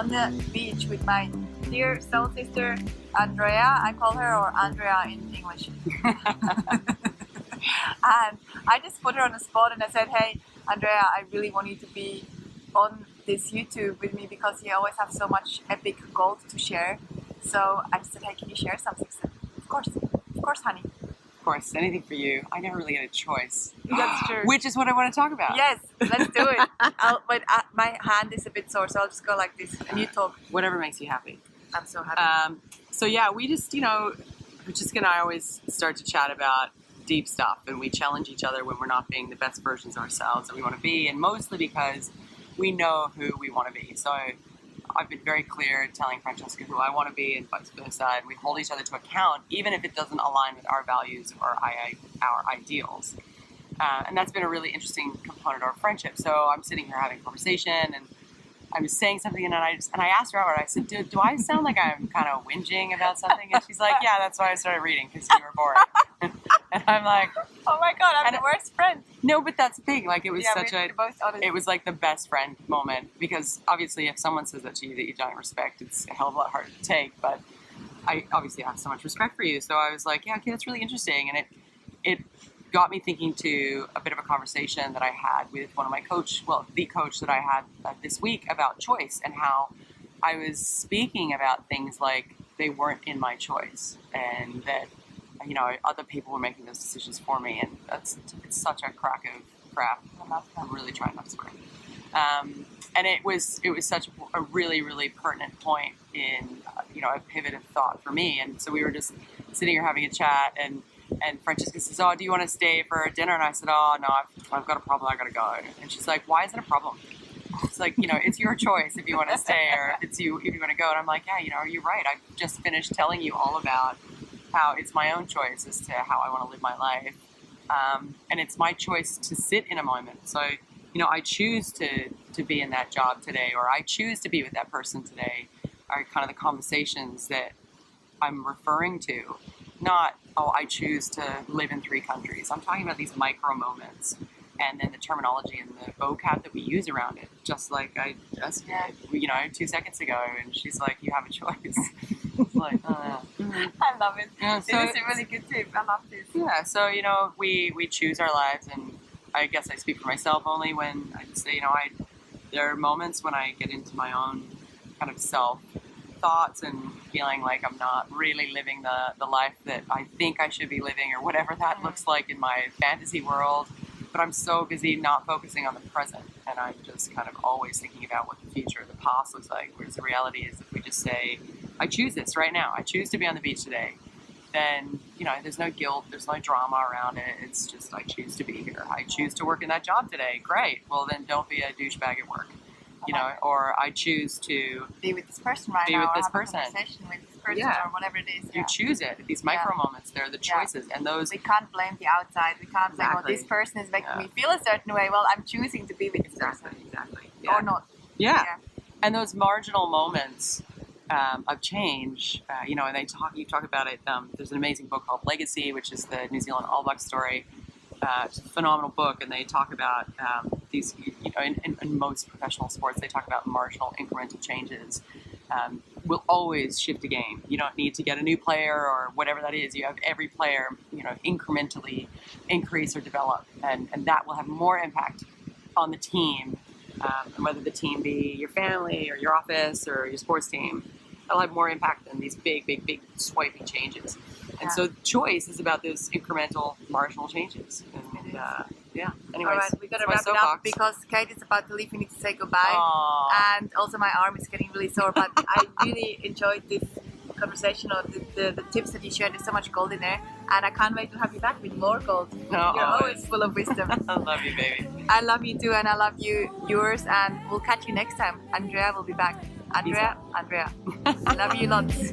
on the beach with my dear soul sister Andrea, I call her, or Andrea in English. And I just put her on the spot and I said, hey Andrea, I really want you to be on this YouTube with me because you always have so much epic gold to share. So I just said, hey, can you share something? She said, of course, honey. Of course, anything for you. I never really had a choice. That's true. Which is what I want to talk about. Yes, let's do it. But my hand is a bit sore, so I'll just go like this and you talk. Whatever makes you happy. I'm so happy. So yeah, we just, Francesca and I always start to chat about deep stuff, and we challenge each other when we're not being the best versions of ourselves that we want to be, and mostly because we know who we want to be. So I've been very clear telling Francesca who I want to be and vice versa, and we hold each other to account even if it doesn't align with our values or our ideals. And that's been a really interesting component of our friendship. So I'm sitting here having a conversation, and I was saying something, and I asked her outright. I said, do I sound like I'm kind of whinging about something? And she's like, yeah, that's why I started reading, because you were boring. And I'm like, oh my God, I'm the worst friend. No, but that's the thing. Like, it was it was like the best friend moment, because obviously if someone says that to you that you don't respect, it's a hell of a lot harder to take. But I obviously have so much respect for you. So I was like, yeah, okay, that's really interesting. And it got me thinking to a bit of a conversation that I had with one of my the coach that I had this week about choice, and how I was speaking about things like they weren't in my choice, and that, other people were making those decisions for me. And it's such a crock of crap. I'm really trying not to swear. And it was such a really, really pertinent point in, a pivot of thought for me. And so we were just sitting here having a chat, and Francesca says, oh, do you want to stay for dinner? And I said, oh, no, I've got a problem. I got to go. And she's like, why is it a problem? It's like, it's your choice if you want to stay or if you want to go. And I'm like, yeah, you're right. I've just finished telling you all about how it's my own choice as to how I want to live my life. And it's my choice to sit in a moment. So, I choose to be in that job today, or I choose to be with that person today, are kind of the conversations that I'm referring to. Not, I choose to live in 3 countries. I'm talking about these micro moments, and then the terminology and the vocab that we use around it, just like I just did, 2 seconds ago. And she's like, you have a choice. Like, I love it. Yeah, so it's a really good tip. I love this. Yeah, so, we choose our lives, and I guess I speak for myself only when I just say, there are moments when I get into my own kind of self thoughts and feeling like I'm not really living the life that I think I should be living, or whatever that looks like in my fantasy world. But I'm so busy not focusing on the present, and I'm just kind of always thinking about what the future, the past looks like. Whereas the reality is, if we just say, I choose this right now, I choose to be on the beach today, then, there's no guilt, there's no drama around it. It's just, I choose to be here. I choose to work in that job today. Great. Well, then don't be a douchebag at work. Or I choose to be with this person right now, be with this have person. A conversation with this person, or whatever it is. You choose it. These micro moments, they're the choices, and those. We can't blame the outside. We can't say, well, this person is making me feel a certain way. Well, I'm choosing to be with this person. Exactly. Or not. Yeah. And ththose marginal moments of change, and you talk about it. There's an amazing book called Legacy, which is the New Zealand All Blacks story. It's a phenomenal book, and they talk about these, in most professional sports, they talk about marginal incremental changes will always shift a game. You don't need to get a new player or whatever that is. You have every player, incrementally increase or develop, and that will have more impact on the team, and whether the team be your family or your office or your sports team. It'll have more impact than these big swiping changes. And so choice is about those incremental, marginal changes. And, anyways. All right, we got to wrap it up because Kate is about to leave. We need to say goodbye. Aww. And also my arm is getting really sore, but I really enjoyed this conversation, or the tips that you shared. There's so much gold in there. And I can't wait to have you back with more gold. You're always full of wisdom. I love you, baby. I love you too, and I love yours. And we'll catch you next time. Andrea will be back. Andrea. I love you lots.